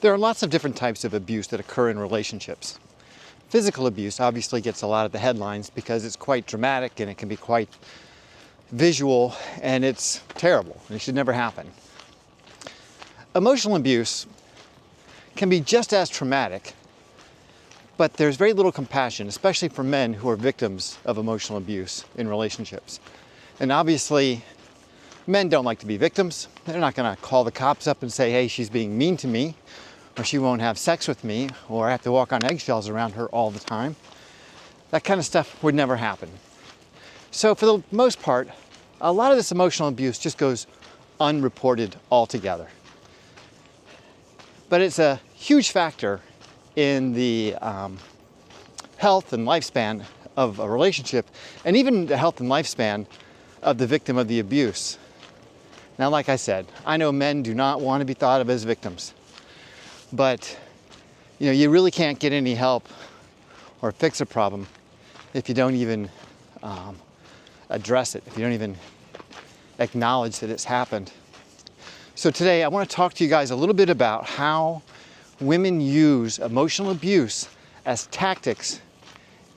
There are lots of different types of abuse that occur in relationships. Physical abuse obviously gets a lot of the headlines because it's quite dramatic and it can be quite visual and it's terrible and it should never happen. Emotional abuse can be just as traumatic, but there's very little compassion, especially for men who are victims of emotional abuse in relationships. And obviously, men don't like to be victims. They're not going to call the cops up and say, hey, she's being mean to me, or she won't have sex with me, or I have to walk on eggshells around her all the time. That kind of stuff would never happen. So for the most part, a lot of this emotional abuse just goes unreported altogether. But it's a huge factor in the health and lifespan of a relationship, and even the health and lifespan of the victim of the abuse. Now, like I said, I know men do not want to be thought of as victims, but you really can't get any help or fix a problem if you don't even address it, if you don't even acknowledge that it's happened. So today I want to talk to you guys a little bit about how women use emotional abuse as tactics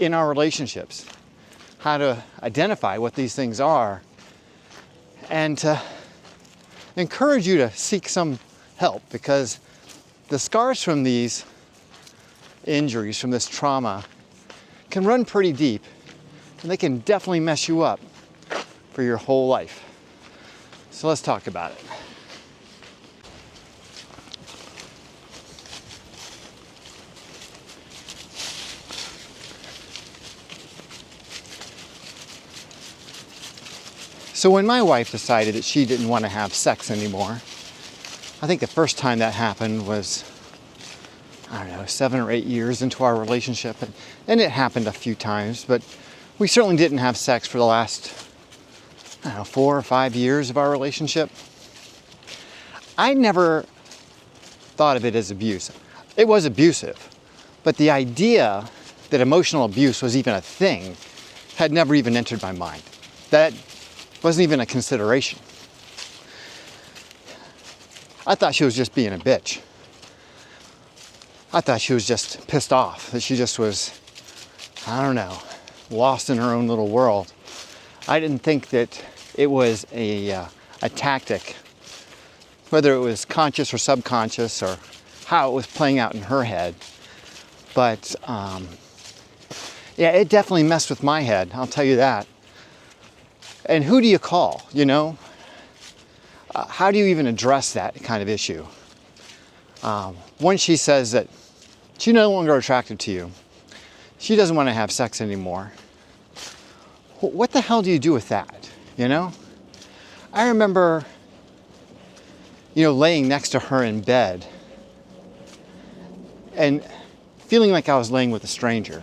in our relationships, how to identify what these things are, and to encourage you to seek some help, because the scars from these injuries, from this trauma, can run pretty deep, and they can definitely mess you up for your whole life. So let's talk about it. So when my wife decided that she didn't want to have sex anymore, I think the first time that happened was, 7 or 8 years into our relationship. And it happened a few times, but we certainly didn't have sex for the last, 4 or 5 years of our relationship. I never thought of it as abuse. It was abusive, but the idea that emotional abuse was even a thing had never even entered my mind. That wasn't even a consideration. I thought she was just being a bitch. I thought she was just pissed off, that she just was, lost in her own little world. I didn't think that it was a tactic, whether it was conscious or subconscious or how it was playing out in her head. But it definitely messed with my head, I'll tell you that. And who do you call, How do you even address that kind of issue? When she says that she's no longer attracted to you, she doesn't want to have sex anymore, what the hell do you do with that, I remember, laying next to her in bed and feeling like I was laying with a stranger.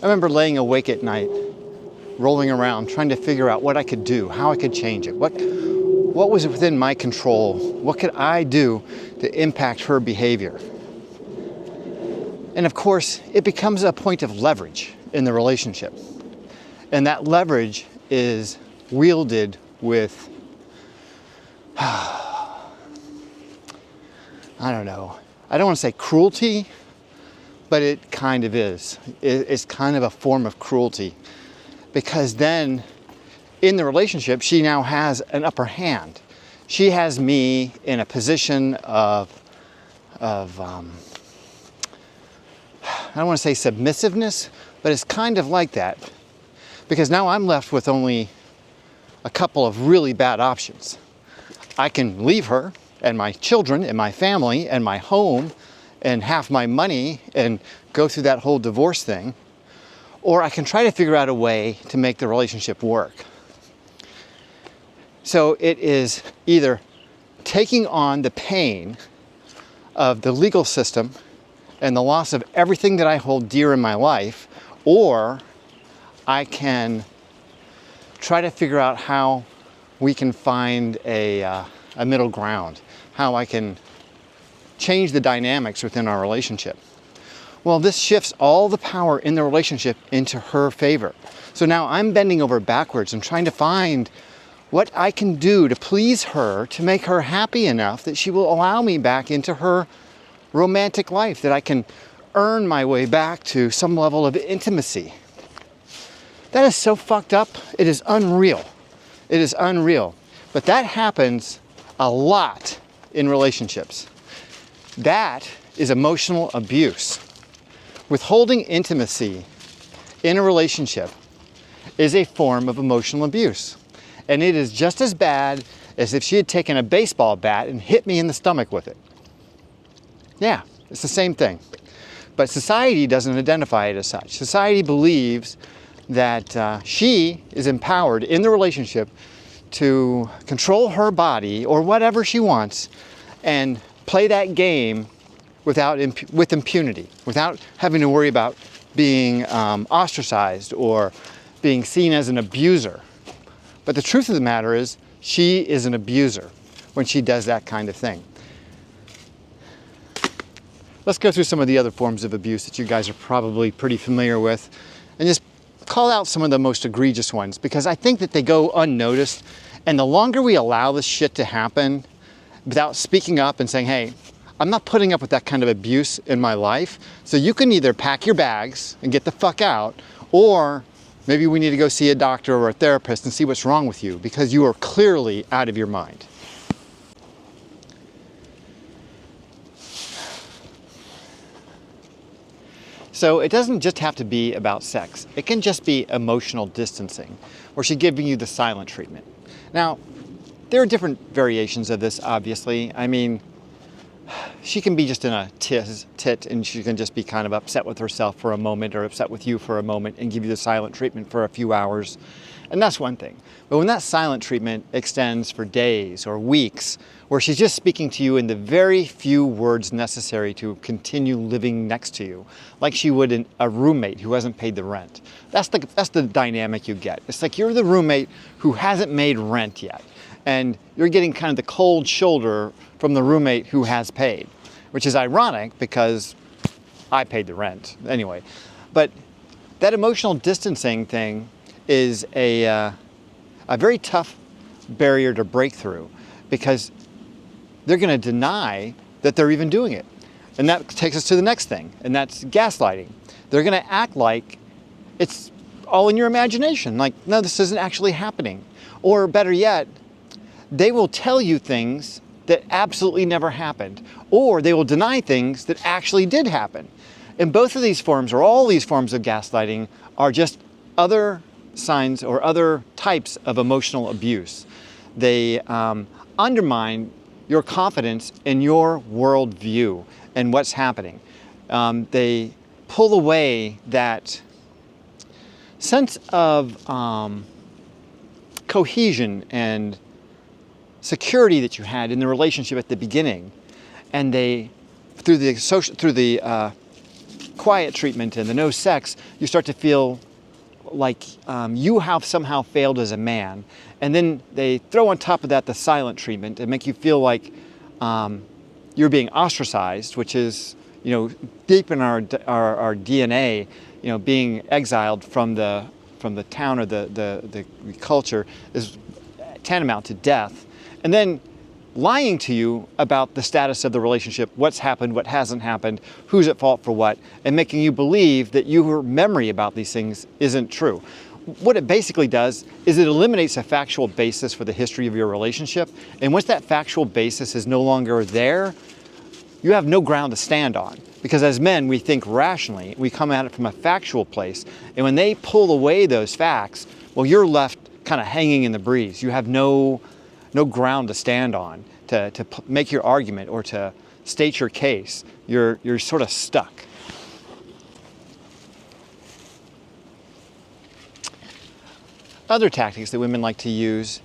I remember laying awake at night, rolling around, trying to figure out what I could do, how I could change it, what was within my control, what could I do to impact her behavior. And of course, it becomes a point of leverage in the relationship. And that leverage is wielded with, I don't want to say cruelty, but it kind of is. It's kind of a form of cruelty. Because then, in the relationship, she now has an upper hand. She has me in a position of I don't want to say submissiveness, but it's kind of like that. Because now I'm left with only a couple of really bad options. I can leave her and my children and my family and my home and half my money and go through that whole divorce thing. Or I can try to figure out a way to make the relationship work. So it is either taking on the pain of the legal system and the loss of everything that I hold dear in my life, or I can try to figure out how we can find a middle ground, how I can change the dynamics within our relationship. Well, this shifts all the power in the relationship into her favor. So now I'm bending over backwards and trying to find what I can do to please her, to make her happy enough that she will allow me back into her romantic life, that I can earn my way back to some level of intimacy. That is so fucked up. It is unreal. It is unreal. But that happens a lot in relationships. That is emotional abuse. Withholding intimacy in a relationship is a form of emotional abuse. And it is just as bad as if she had taken a baseball bat and hit me in the stomach with it. Yeah, it's the same thing. But society doesn't identify it as such. Society believes that she is empowered in the relationship to control her body or whatever she wants and play that game with impunity, without having to worry about being ostracized or being seen as an abuser. But the truth of the matter is, she is an abuser when she does that kind of thing. Let's go through some of the other forms of abuse that you guys are probably pretty familiar with and just call out some of the most egregious ones, because I think that they go unnoticed, and the longer we allow this shit to happen without speaking up and saying, hey, I'm not putting up with that kind of abuse in my life, so you can either pack your bags and get the fuck out, or maybe we need to go see a doctor or a therapist and see what's wrong with you, because you are clearly out of your mind. So it doesn't just have to be about sex. It can just be emotional distancing, where she's giving you the silent treatment. Now, there are different variations of this, obviously. I mean, she can be just in a tit, and she can just be kind of upset with herself for a moment or upset with you for a moment and give you the silent treatment for a few hours. And that's one thing. But when that silent treatment extends for days or weeks, where she's just speaking to you in the very few words necessary to continue living next to you, like she would a roommate who hasn't paid the rent. That's the dynamic you get. It's like you're the roommate who hasn't made rent yet, and you're getting kind of the cold shoulder from the roommate who has paid, which is ironic because I paid the rent anyway. But that emotional distancing thing is a very tough barrier to break through, because they're going to deny that they're even doing it. And that takes us to the next thing, and that's gaslighting. They're going to act like it's all in your imagination, like, no, this isn't actually happening. Or better yet, they will tell you things that absolutely never happened, or they will deny things that actually did happen. And both of these forms, or all these forms of gaslighting, are just other signs or other types of emotional abuse. They undermine your confidence in your worldview and what's happening. They pull away that sense of cohesion and security that you had in the relationship at the beginning, and they, through the quiet treatment and the no sex, you start to feel like you have somehow failed as a man. And then they throw on top of that the silent treatment and make you feel like you're being ostracized, which is, deep in our DNA, being exiled from the town or the culture is tantamount to death. And then lying to you about the status of the relationship, what's happened, what hasn't happened, who's at fault for what, and making you believe that your memory about these things isn't true. What it basically does is it eliminates a factual basis for the history of your relationship. And once that factual basis is no longer there, you have no ground to stand on. Because as men, we think rationally, we come at it from a factual place. And when they pull away those facts, well, you're left kind of hanging in the breeze. You have no ground to stand on to make your argument or to state your case. You're sort of stuck. Other tactics that women like to use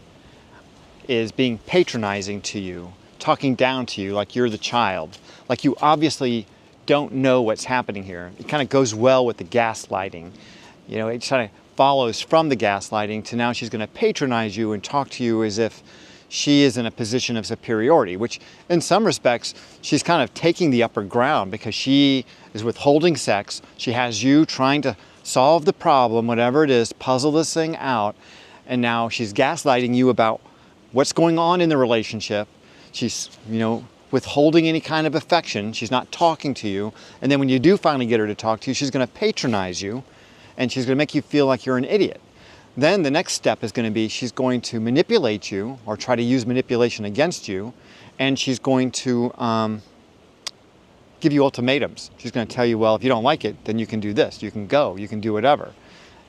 is being patronizing to you, talking down to you like you're the child, like you obviously don't know what's happening here. It kind of goes well with the gaslighting. It kind of follows from the gaslighting to now she's going to patronize you and talk to you as if she is in a position of superiority, which in some respects, she's kind of taking the upper ground because she is withholding sex. She has you trying to solve the problem, whatever it is, puzzle this thing out. and now she's gaslighting you about what's going on in the relationship. She's, withholding any kind of affection. She's not talking to you. And then when you do finally get her to talk to you, she's going to patronize you, and she's going to make you feel like you're an idiot. Then the next step is going to be she's going to manipulate you or try to use manipulation against you, and she's going to give you ultimatums. She's going to tell you, well, if you don't like it, then you can do this, you can go, you can do whatever.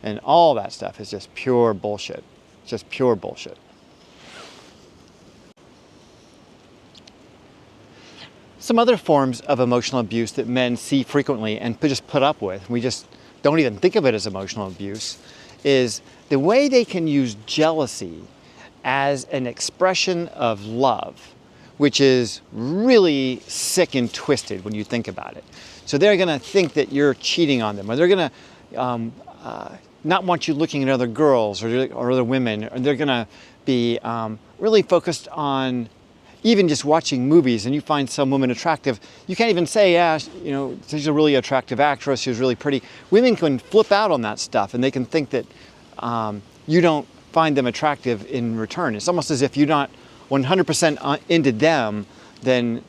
And all that stuff is just pure bullshit. Just pure bullshit. Some other forms of emotional abuse that men see frequently and just put up with, we just don't even think of it as emotional abuse, is the way they can use jealousy as an expression of love, which is really sick and twisted when you think about it. So they're going to think that you're cheating on them, or they're going to not want you looking at other girls or other women, or they're going to be really focused on even just watching movies, and you find some woman attractive, you can't even say, yeah, she's a really attractive actress, she's really pretty. Women can flip out on that stuff, and they can think that you don't find them attractive in return. It's almost as if you're not 100% into them, then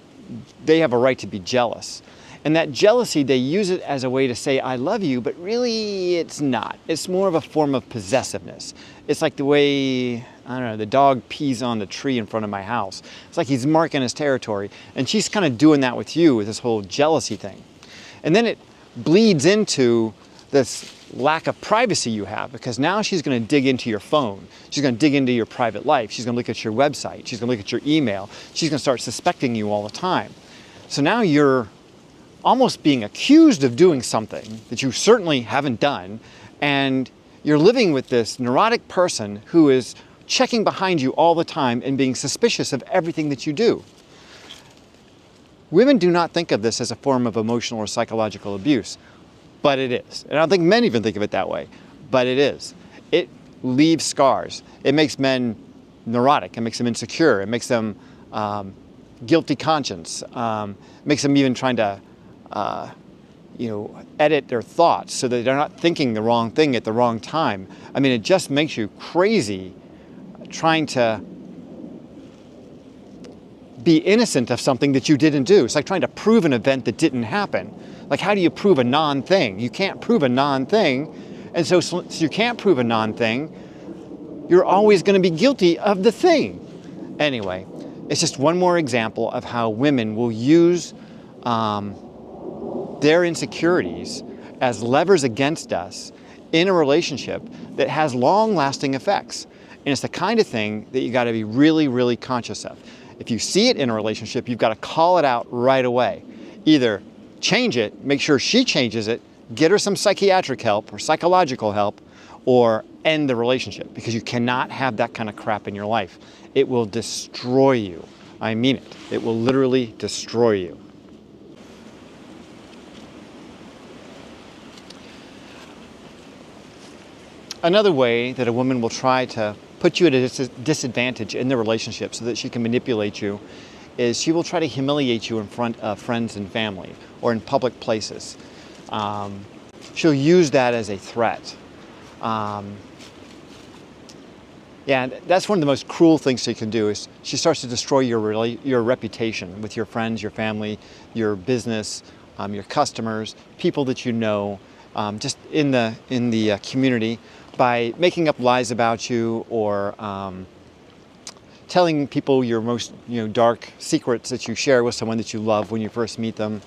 they have a right to be jealous. And that jealousy, they use it as a way to say, I love you, but really it's not. It's more of a form of possessiveness. It's like the way, I don't know, the dog pees on the tree in front of my house. It's like he's marking his territory. And she's kind of doing that with you, with this whole jealousy thing. And then it bleeds into this lack of privacy you have, because now she's going to dig into your phone. She's going to dig into your private life. She's going to look at your website. She's going to look at your email. She's going to start suspecting you all the time. So now you're almost being accused of doing something that you certainly haven't done, and you're living with this neurotic person who is checking behind you all the time and being suspicious of everything that you do. Women do not think of this as a form of emotional or psychological abuse, but it is. And I don't think men even think of it that way, but it is. It leaves scars. It makes men neurotic. It makes them insecure. It makes them guilty conscience. Makes them even trying to edit their thoughts so that they're not thinking the wrong thing at the wrong time. I mean, it just makes you crazy trying to be innocent of something that you didn't do. It's like trying to prove an event that didn't happen. Like, how do you prove a non-thing? You can't prove a non-thing. And so since you can't prove a non-thing, you're always going to be guilty of the thing. Anyway, it's just one more example of how women will use their insecurities as levers against us in a relationship that has long-lasting effects. And it's the kind of thing that you got to be really, really conscious of. If you see it in a relationship, you've got to call it out right away. Either change it, make sure she changes it, get her some psychiatric help or psychological help, or end the relationship, because you cannot have that kind of crap in your life. It will destroy you. I mean it. It will literally destroy you. Another way that a woman will try to put you at a disadvantage in the relationship so that she can manipulate you is she will try to humiliate you in front of friends and family or in public places. She'll use that as a threat. Yeah, that's one of the most cruel things she can do, is she starts to destroy your reputation with your friends, your family, your business, your customers, people that you know, just in the community, by making up lies about you or telling people your most dark secrets that you share with someone that you love when you first meet them.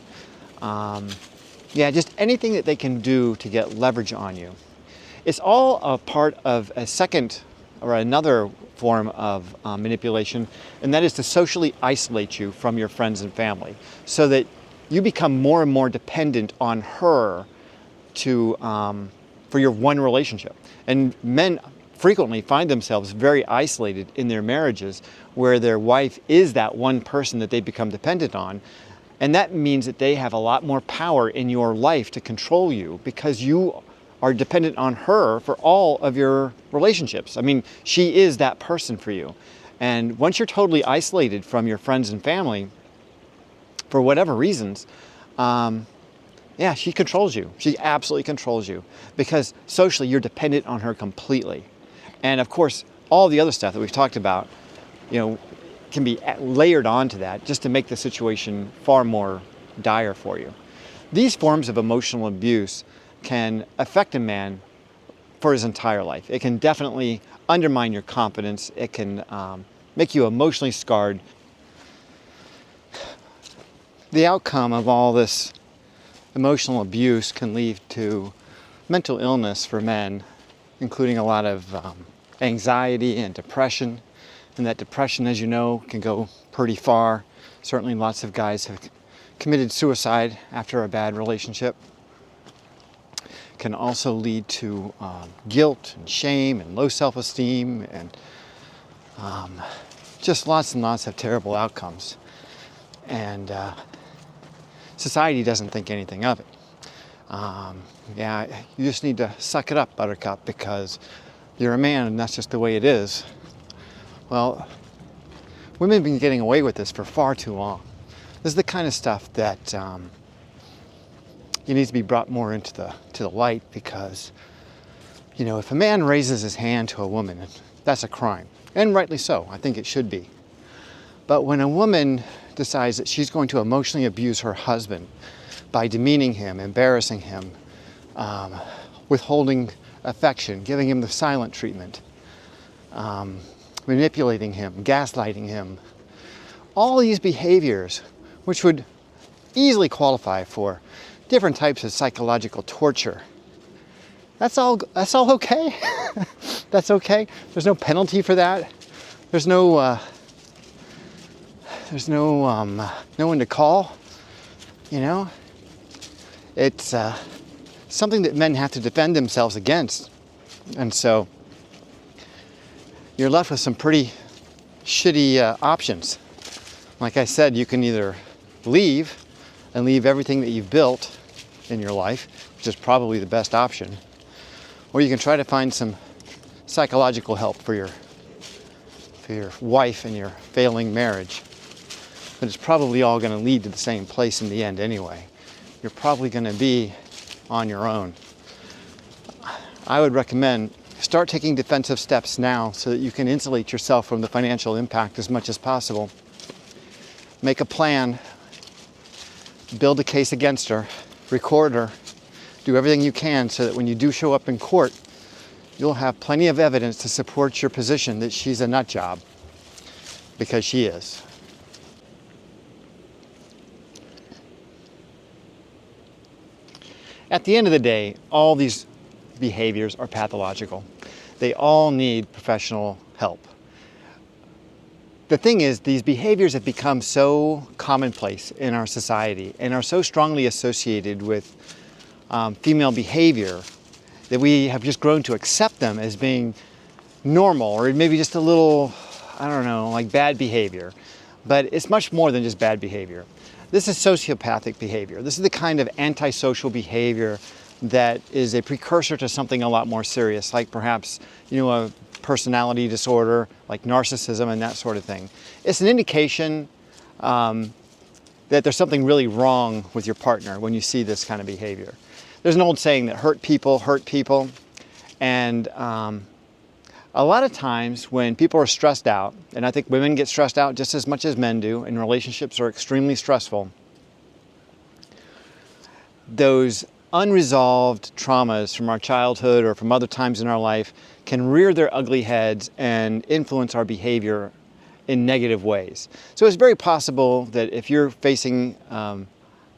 Yeah, just anything that they can do to get leverage on you. It's all a part of a second or another form of manipulation, and that is to socially isolate you from your friends and family so that you become more and more dependent on her for your one relationship. And men frequently find themselves very isolated in their marriages, where their wife is that one person that they become dependent on. And that means that they have a lot more power in your life to control you, because you are dependent on her for all of your relationships. I mean, she is that person for you. And once you're totally isolated from your friends and family, for whatever reasons, yeah, she controls you. She absolutely controls you, because socially you're dependent on her completely. And of course, all the other stuff that we've talked about, can be layered onto that just to make the situation far more dire for you. These forms of emotional abuse can affect a man for his entire life. It can definitely undermine your confidence. It can make you emotionally scarred. The outcome of all this emotional abuse can lead to mental illness for men, including a lot of anxiety and depression. And that depression, as you know, can go pretty far. Certainly lots of guys have committed suicide after a bad relationship. Can also lead to guilt and shame and low self-esteem and just lots and lots of terrible outcomes. And society doesn't think anything of it. You just need to suck it up, Buttercup, because you're a man and that's just the way it is. Well, women have been getting away with this for far too long. This is the kind of stuff that needs to be brought more into the light, because, if a man raises his hand to a woman, that's a crime, and rightly so. I think it should be. But when a woman decides that she's going to emotionally abuse her husband by demeaning him, embarrassing him, withholding affection, giving him the silent treatment, manipulating him, gaslighting him, all these behaviors, which would easily qualify for different types of psychological torture, that's all okay. That's okay. There's no penalty for that. There's no one to call. It's something that men have to defend themselves against. And so you're left with some pretty shitty options. Like I said, you can either leave and leave everything that you've built in your life, which is probably the best option, or you can try to find some psychological help for your wife and your failing marriage. But it's probably all going to lead to the same place in the end anyway. You're probably going to be on your own. I would recommend start taking defensive steps now so that you can insulate yourself from the financial impact as much as possible. Make a plan, build a case against her, record her, do everything you can so that when you do show up in court, you'll have plenty of evidence to support your position that she's a nut job, because she is. At the end of the day, all these behaviors are pathological. They all need professional help. The thing is, these behaviors have become so commonplace in our society and are so strongly associated with female behavior that we have just grown to accept them as being normal, or maybe just a little, like bad behavior. But it's much more than just bad behavior. This is sociopathic behavior. This is the kind of antisocial behavior that is a precursor to something a lot more serious, like perhaps, a personality disorder, like narcissism and that sort of thing. It's an indication that there's something really wrong with your partner when you see this kind of behavior. There's an old saying that hurt people, and a lot of times when people are stressed out, and I think women get stressed out just as much as men do, and relationships are extremely stressful, those unresolved traumas from our childhood or from other times in our life can rear their ugly heads and influence our behavior in negative ways. So it's very possible that if you're facing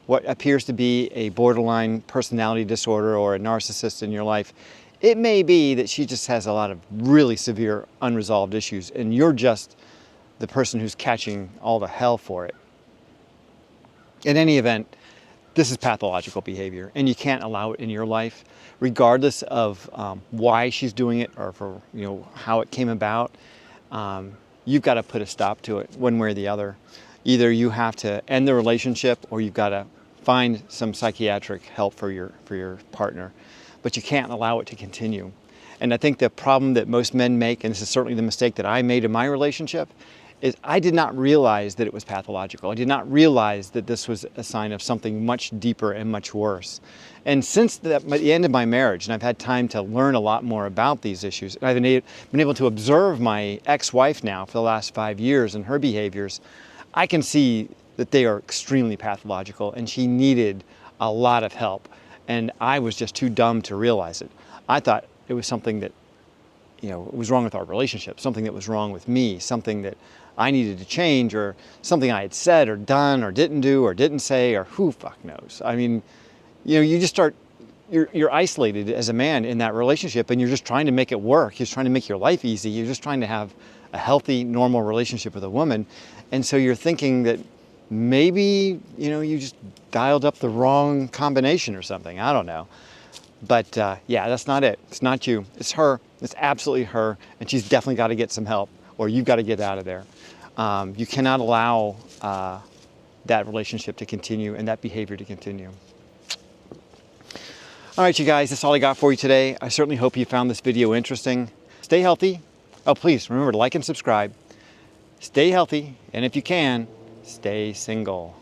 what appears to be a borderline personality disorder or a narcissist in your life, it may be that she just has a lot of really severe unresolved issues, and you're just the person who's catching all the hell for it. In any event, this is pathological behavior, and you can't allow it in your life, regardless of why she's doing it or for how it came about. You've got to put a stop to it one way or the other. Either you have to end the relationship, or you've got to find some psychiatric help for your partner. But you can't allow it to continue. And I think the problem that most men make, and this is certainly the mistake that I made in my relationship, is I did not realize that it was pathological. I did not realize that this was a sign of something much deeper and much worse. And since the end of my marriage, and I've had time to learn a lot more about these issues, and I've been able to observe my ex-wife now for the last 5 years and her behaviors, I can see that they are extremely pathological, and she needed a lot of help. And I was just too dumb to realize it. I thought it was something that, was wrong with our relationship, something that was wrong with me, something that I needed to change, or something I had said or done or didn't do or didn't say, or who fuck knows. I mean, you just you're isolated as a man in that relationship, and you're just trying to make it work. You're just trying to make your life easy. You're just trying to have a healthy, normal relationship with a woman. And so you're thinking that maybe, you just dialed up the wrong combination or something. I don't know. But yeah, that's not it. It's not you. It's her. It's absolutely her. And she's definitely got to get some help, or you've got to get out of there. You cannot allow that relationship to continue and that behavior to continue. All right, you guys, that's all I got for you today. I certainly hope you found this video interesting. Stay healthy. Oh, please remember to like and subscribe. Stay healthy, and if you can, stay single.